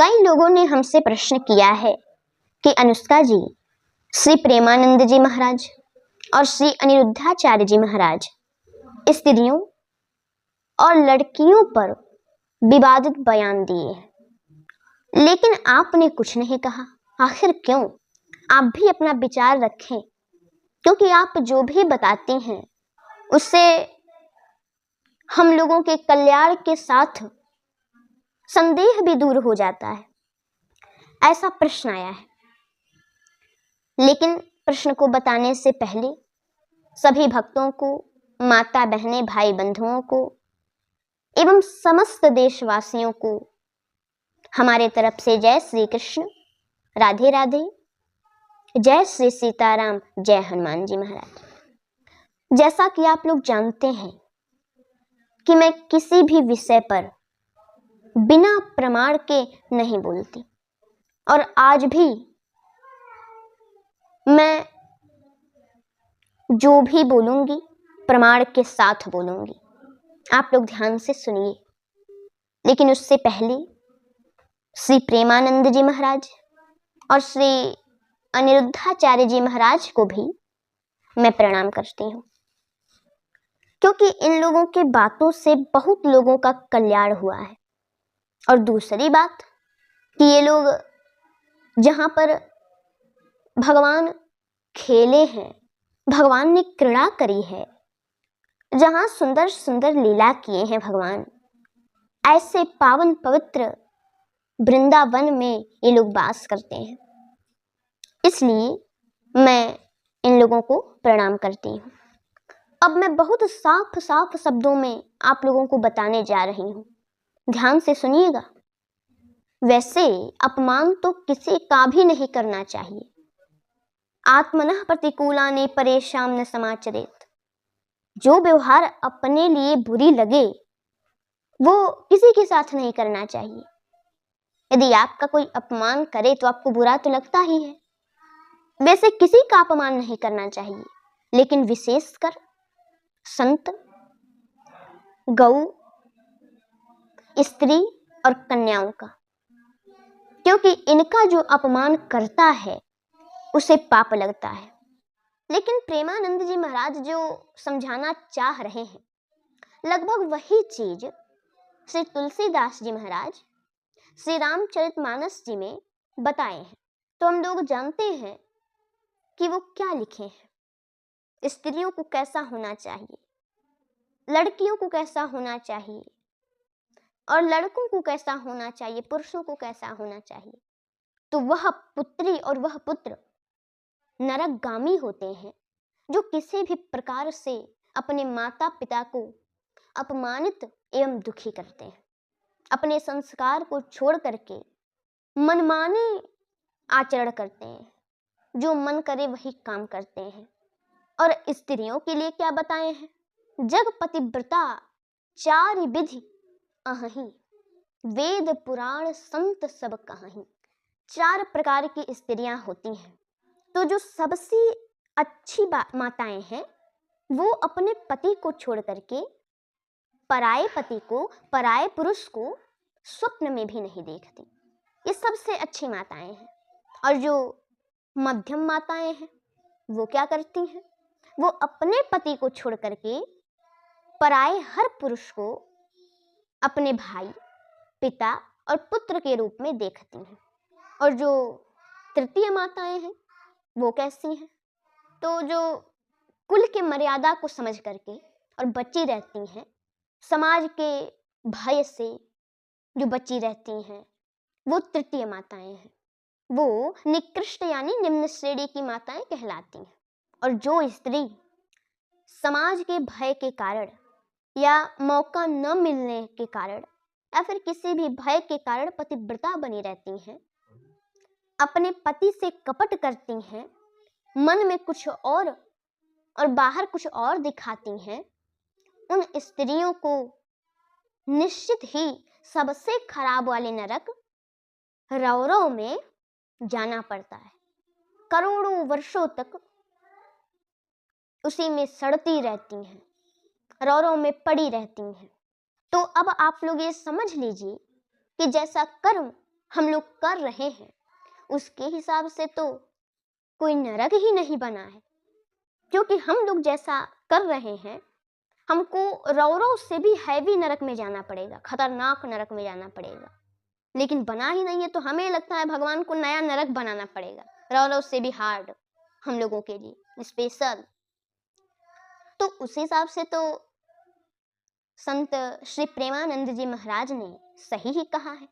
कई लोगों ने हमसे प्रश्न किया है कि अनुष्का जी, श्री प्रेमानंद जी महाराज और श्री अनिरुद्धाचार्य जी महाराज स्त्रियों और लड़कियों पर विवादित बयान दिए हैं, लेकिन आपने कुछ नहीं कहा। आखिर क्यों? आप भी अपना विचार रखें, क्योंकि आप जो भी बताते हैं उससे हम लोगों के कल्याण के साथ संदेह भी दूर हो जाता है। ऐसा प्रश्न आया है, लेकिन प्रश्न को बताने से पहले सभी भक्तों को, माता बहनें, भाई बंधुओं को एवं समस्त देशवासियों को हमारे तरफ से जय श्री कृष्ण, राधे राधे, जय श्री सीताराम, जय हनुमान जी महाराज। जैसा कि आप लोग जानते हैं कि मैं किसी भी विषय पर बिना प्रमाण के नहीं बोलती, और आज भी मैं जो भी बोलूंगी प्रमाण के साथ बोलूंगी। आप लोग ध्यान से सुनिए। लेकिन उससे पहले श्री प्रेमानंद जी महाराज और श्री अनिरुद्धाचार्य जी महाराज को भी मैं प्रणाम करती हूँ, क्योंकि इन लोगों के बातों से बहुत लोगों का कल्याण हुआ है। और दूसरी बात कि ये लोग जहां पर भगवान खेले हैं, भगवान ने क्रीड़ा करी है, जहां सुंदर सुंदर लीला किए हैं भगवान, ऐसे पावन पवित्र वृंदावन में ये लोग वास करते हैं। इसलिए मैं इन लोगों को प्रणाम करती हूँ। अब मैं बहुत साफ साफ शब्दों में आप लोगों को बताने जा रही हूँ, ध्यान से सुनिएगा। वैसे अपमान तो किसी का भी नहीं करना चाहिए। आत्मनः प्रतिकूलानि परेषां न समाचरेत। जो व्यवहार अपने लिए बुरी लगे वो किसी के साथ नहीं करना चाहिए। यदि आपका कोई अपमान करे तो आपको बुरा तो लगता ही है। वैसे किसी का अपमान नहीं करना चाहिए, लेकिन विशेषकर संत, गौ, स्त्री और कन्याओं का, क्योंकि इनका जो अपमान करता है उसे पाप लगता है। लेकिन प्रेमानंद जी महाराज जो समझाना चाह रहे हैं, लगभग वही चीज श्री तुलसीदास जी महाराज श्री रामचरितमानस जी में बताए हैं। तो हम लोग जानते हैं कि वो क्या लिखे हैं। स्त्रियों को कैसा होना चाहिए, लड़कियों को कैसा होना चाहिए, और लड़कों को कैसा होना चाहिए, पुरुषों को कैसा होना चाहिए। तो वह पुत्री और वह पुत्र नरकगामी होते हैं जो किसी भी प्रकार से अपने माता पिता को अपमानित एवं दुखी करते हैं, अपने संस्कार को छोड़ करके मनमाने आचरण करते हैं, जो मन करे वही काम करते हैं। और स्त्रियों के लिए क्या बताए हैं? जग पतिव्रता चार विधि अहि, वेद पुराण संत सब कहाहि। 4 प्रकार की स्त्रियां होती हैं। तो जो सबसे अच्छी माताएं हैं वो अपने पति को छोड़ करके पराये पति को, पराये पुरुष को स्वप्न में भी नहीं देखती। ये सबसे अच्छी माताएं हैं। और जो मध्यम माताएं हैं वो क्या करती हैं? वो अपने पति को छोड़ करके पराये हर पुरुष को अपने भाई, पिता और पुत्र के रूप में देखती हैं। और जो तृतीय माताएं हैं वो कैसी हैं? तो जो कुल के मर्यादा को समझ करके और बची रहती हैं, समाज के भय से जो बची रहती हैं, वो तृतीय माताएं हैं। वो निकृष्ट यानी निम्न श्रेणी की माताएं कहलाती हैं। और जो स्त्री समाज के भय के कारण या मौका न मिलने के कारण या फिर किसी भी भय के कारण पतिव्रता बनी रहती हैं, अपने पति से कपट करती हैं, मन में कुछ और बाहर कुछ और दिखाती हैं, उन स्त्रियों को निश्चित ही सबसे खराब वाले नरक रौरव में जाना पड़ता है। करोड़ों वर्षों तक उसी में सड़ती रहती हैं, रौरव में पड़ी रहती हैं। तो अब आप लोग ये समझ लीजिए कि जैसा कर्म हम लोग कर रहे हैं उसके हिसाब से तो कोई नरक ही नहीं बना है, क्योंकि हम लोग जैसा कर रहे हैं हमको रौरव से भी हैवी नरक में जाना पड़ेगा, खतरनाक नरक में जाना पड़ेगा। लेकिन बना ही नहीं है तो हमें लगता है भगवान को नया नरक बनाना पड़ेगा, रौरव से भी हार्ड हम लोगों के लिए स्पेशल। तो उस हिसाब से तो संत श्री प्रेमानंद जी महाराज ने सही ही कहा है।